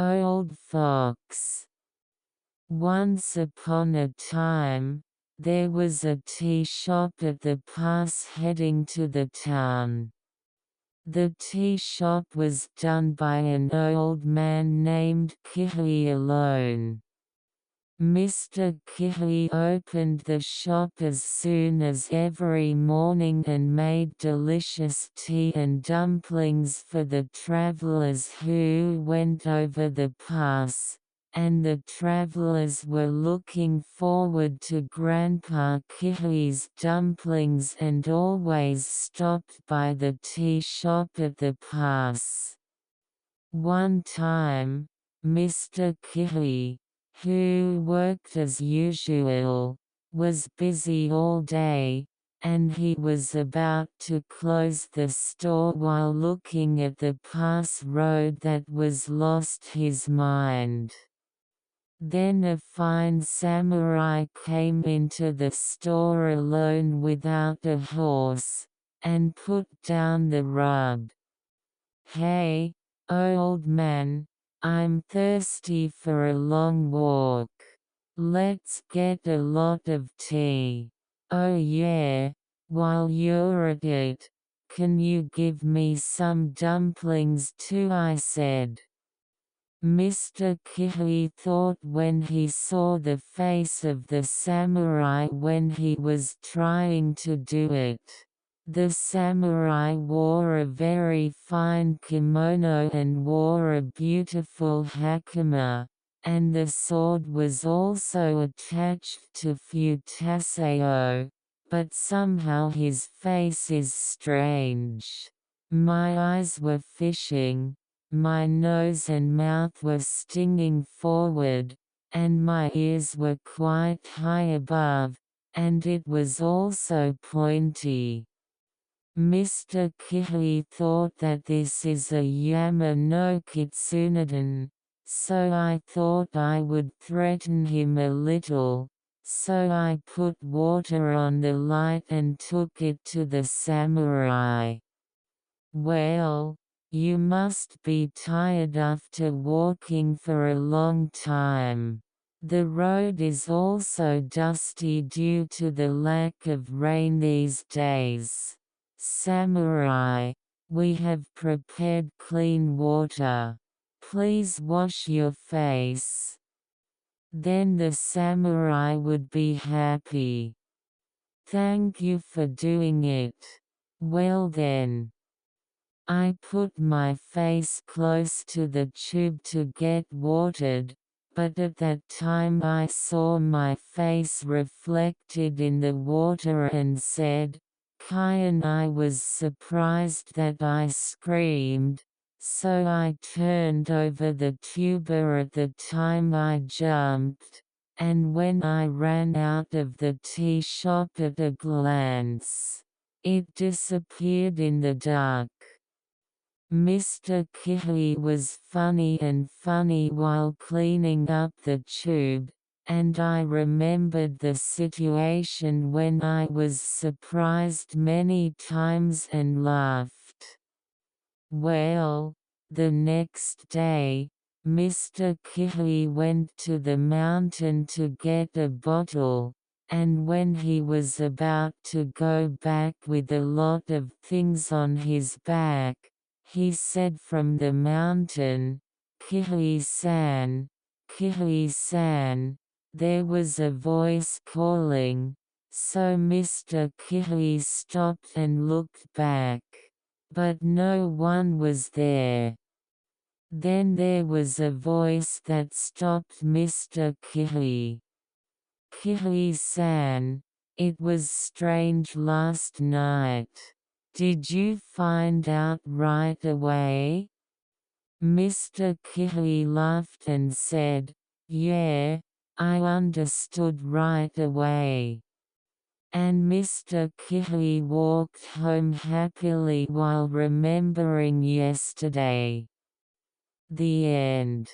Old Fox. Once upon a time, there was a tea shop at the pass heading to the town. The tea shop was done by an old man named Kitty alone. Mr. Kitty opened the shop as soon as every morning and made delicious tea and dumplings for the travelers who went over the pass, and the travelers were looking forward to Grandpa Kitty's dumplings and always stopped by the tea shop at the pass. One time, Mr. Kitty, who worked as usual, was busy all day, and he was about to close the store while looking at the pass road that was lost his mind. Then a fine samurai came into the store alone without a horse, and put down the rug. "Hey, old man, I'm thirsty for a long walk. Let's get a lot of tea. Oh yeah, while you're at it, can you give me some dumplings too?" I said. Mr. Kitty thought when he saw the face of the samurai when he was trying to do it. The samurai wore a very fine kimono and wore a beautiful hakama, and the sword was also attached to Futaseo, but somehow his face is strange. My eyes were fishing, my nose and mouth were stinging forward, and my ears were quite high above, and it was also pointy. Mr. Kitty thought that this is a Yama no Kitsunedan, so I thought I would threaten him a little, so I put water on the light and took it to the samurai. "Well, you must be tired after walking for a long time. The road is also dusty due to the lack of rain these days. Samurai, we have prepared clean water. Please wash your face. Then the samurai would be happy." "Thank you for doing it. Well then." I put my face close to the tube to get watered, but at that time I saw my face reflected in the water and said, "Kai," and I was surprised that I screamed, so I turned over the tuber at the time I jumped, and when I ran out of the tea shop at a glance, it disappeared in the dark. Mr. Kitty was funny while cleaning up the tube, and I remembered the situation when I was surprised many times and laughed. Well, the next day, Mr. Kitty went to the mountain to get a bottle, and when he was about to go back with a lot of things on his back, he said from the mountain, "Kitty-san, Kitty-san," there was a voice calling, so Mr. Kitty stopped and looked back, but no one was there. Then there was a voice that stopped Mr. Kitty. "Kitty-san, it was strange last night. Did you find out right away?" Mr. Kitty laughed and said, "Yeah, I understood right away." And Mr. Kitty walked home happily while remembering yesterday. The end.